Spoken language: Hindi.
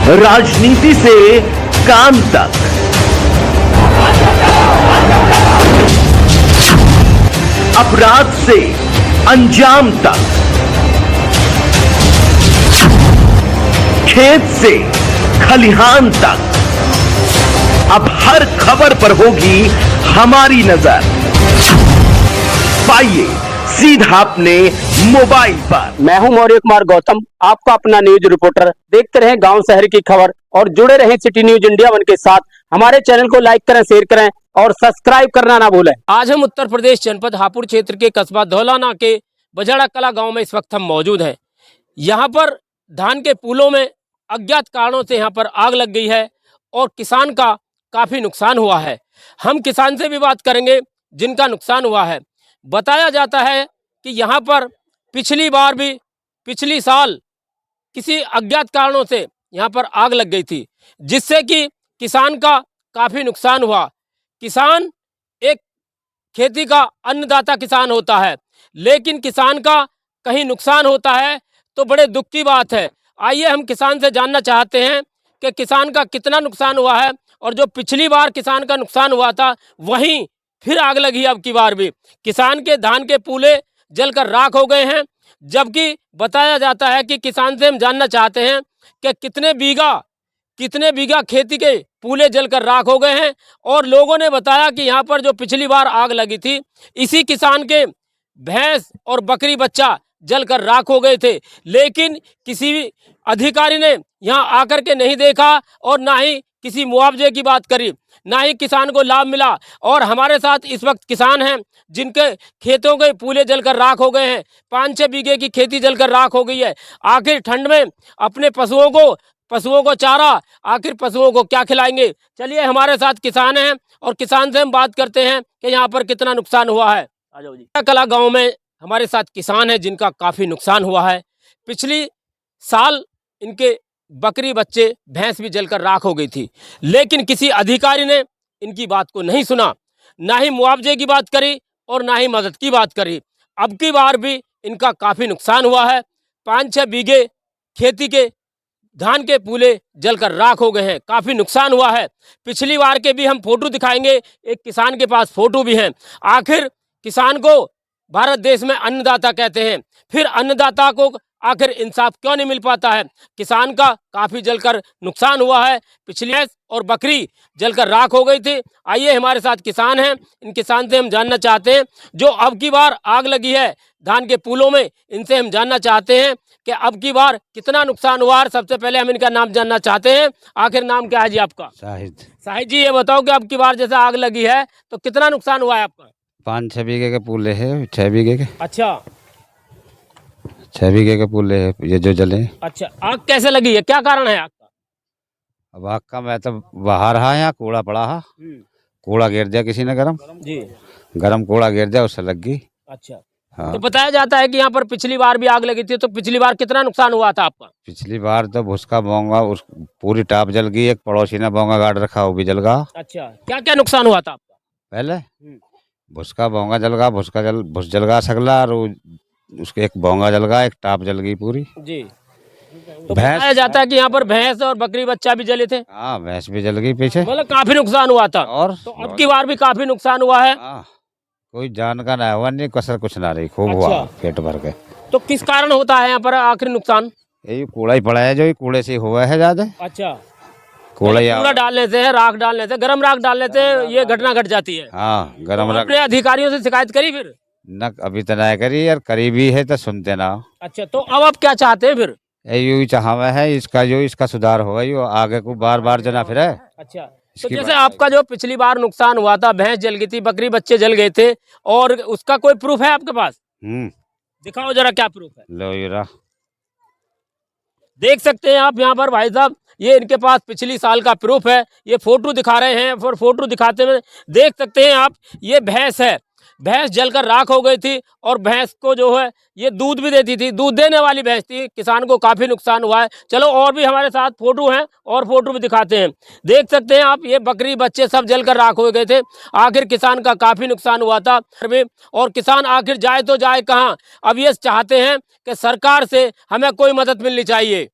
राजनीति से काम तक, अपराध से अंजाम तक, खेत से खलिहान तक, अब हर खबर पर होगी हमारी नजर। पाइए सीधा अपने मोबाइल पर। मैं हूं मौर्य कुमार गौतम, आपका अपना न्यूज रिपोर्टर। देखते रहें गांव शहर की खबर और जुड़े रहें सिटी न्यूज इंडिया वन के साथ। हमारे चैनल को लाइक करें, शेयर करें और सब्सक्राइब करना ना भूलें। आज हम उत्तर प्रदेश जनपद हापुड़ क्षेत्र के कस्बा धौलाना के बजड़ा कला गांव में इस वक्त हम मौजूद हैं। यहाँ पर धान के पुलों में अज्ञात कारणों से यहाँ पर आग लग गई है और किसान का काफी नुकसान हुआ है। हम किसान से भी बात करेंगे जिनका नुकसान हुआ है। बताया जाता है कि यहाँ पर पिछली साल किसी अज्ञात कारणों से यहाँ पर आग लग गई थी, जिससे कि किसान का काफी नुकसान हुआ। किसान एक खेती का अन्नदाता किसान होता है, लेकिन किसान का कहीं नुकसान होता है तो बड़े दुख की बात है। आइए हम किसान से जानना चाहते हैं कि किसान का कितना नुकसान हुआ है और जो पिछली बार किसान का नुकसान हुआ था वहीं फिर आग लगी। अब की बार भी किसान के धान के पूले जलकर राख हो गए हैं, जबकि बताया जाता है कि किसान से हम जानना चाहते हैं कि कितने बीघा खेती के पूले जलकर राख हो गए हैं। और लोगों ने बताया कि यहाँ पर जो पिछली बार आग लगी थी, इसी किसान के भैंस और बकरी बच्चा जलकर राख हो गए थे, लेकिन किसी भी अधिकारी ने यहाँ आकर के नहीं देखा और ना ही किसी मुआवजे की बात करी, ना ही किसान को लाभ मिला। और हमारे साथ इस वक्त किसान हैं जिनके खेतों के पूले जलकर राख हो गए हैं। 5-6 बीघे की खेती जलकर राख हो गई है। आखिर ठंड में अपने पशुओं को चारा, आखिर पशुओं को क्या खिलाएंगे। चलिए हमारे साथ किसान हैं और किसान से हम बात करते हैं कि यहाँ पर कितना नुकसान हुआ है। आ जाओ जी। कला गाँव में हमारे साथ किसान है जिनका काफ़ी नुकसान हुआ है। पिछली साल इनके बकरी बच्चे भैंस भी जलकर राख हो गई थी, लेकिन किसी अधिकारी ने इनकी बात को नहीं सुना, ना ही मुआवजे की बात करी और ना ही मदद की बात करी। अब की बार भी इनका काफ़ी नुकसान हुआ है। 5-6 बीघे खेती के धान के पूले जलकर राख हो गए हैं, काफ़ी नुकसान हुआ है। पिछली बार के भी हम फोटो दिखाएंगे, एक किसान के पास फोटो भी हैं। आखिर किसान को भारत देश में अन्नदाता कहते हैं, फिर अन्नदाता को आखिर इंसाफ क्यों नहीं मिल पाता है। किसान का काफ़ी जलकर नुकसान हुआ है। पिछली भैंस और बकरी जलकर राख हो गई थी। आइए हमारे साथ किसान हैं, इन किसान से हम जानना चाहते हैं जो अब की बार आग लगी है धान के पुलों में, इनसे हम जानना चाहते हैं कि अब की बार कितना नुकसान हुआ है। सबसे पहले हम इनका नाम जानना चाहते हैं। आखिर नाम क्या है जी आपका? शाहिद जी, ये बताओ कि अब की बार जैसे आग लगी है तो कितना नुकसान हुआ है आपका? 5-6 बीघे के पुले है, 6 बीघे के। अच्छा, 6 बीघे के पुले है ये जो जले। अच्छा, आग कैसे लगी है, क्या कारण है आग का? अब आग का मैं तो बाहर रहा, यहाँ कूड़ा पड़ा है, कूड़ा गिर जाए किसी ने गरम कूड़ा गिर जाए उससे लग गई। अच्छा, हाँ। तो बताया जाता है कि यहाँ पर पिछली बार भी आग लगी थी, तो पिछली बार कितना नुकसान हुआ था आपका? पिछली बार तो भुसका बोंगा उस पूरी टाप जल गई। एक पड़ोसी ने बोंगा गाड़ रखा, वो भी जल गया। अच्छा, क्या क्या नुकसान हुआ था आपका? पहले भुसका बोंगा जल गया, भुस जल गया सगला, और उसके एक बोंगा जल गया, एक टाप जल गई पूरी जी। तो बताया जाता है कि यहाँ पर भैंस और बकरी बच्चा भी जले थे। हाँ, भैंस भी जल गई पीछे, मतलब काफी नुकसान हुआ था। और तो अब की बार भी काफी नुकसान हुआ है। कोई जान का ना हुआ, नहीं कसर कुछ ना रही, खूब हुआ पेट भर के। तो किस कारण होता है यहाँ पर आखिर नुकसान? यही कूड़ा ही पड़ा है, जो कूड़े से हुआ है ज्यादा। अच्छा, कूड़ा डालने से, राख डालने से, गरम राख डालने से ये घटना घट जाती है। हाँ, गरम राख। अपने अधिकारियों से शिकायत करी फिर? न अभी तो ना करी यार, करीबी है तो सुनते ना। अच्छा, तो अब आप क्या चाहते हैं फिर? यही चाहवा है इसका सुधार होगा, यो आगे को बार बार जना फिर। अच्छा, तो जैसे आपका जो पिछली बार नुकसान हुआ था, भैंस जल गई थी, बकरी बच्चे जल गए थे, और उसका कोई प्रूफ है आपके पास? दिखाओ जरा, क्या प्रूफ है? लो ये देख सकते हैं आप यहाँ पर भाई साहब, ये इनके पास पिछली साल का प्रूफ है। ये फोटो दिखा रहे हैं और फोटो दिखाते हुए देख सकते हैं आप, ये भैंस है, भैंस जलकर राख हो गई थी। और भैंस को जो है ये दूध भी देती थी, दूध देने वाली भैंस थी। किसान को काफ़ी नुकसान हुआ है। चलो और भी हमारे साथ फोटो हैं और फोटो भी दिखाते हैं। देख सकते हैं आप, ये बकरी बच्चे सब जलकर राख हो गए थे। आखिर किसान का काफ़ी नुकसान हुआ था। और किसान आखिर जाए तो जाए कहाँ। अब ये चाहते हैं कि सरकार से हमें कोई मदद मिलनी चाहिए।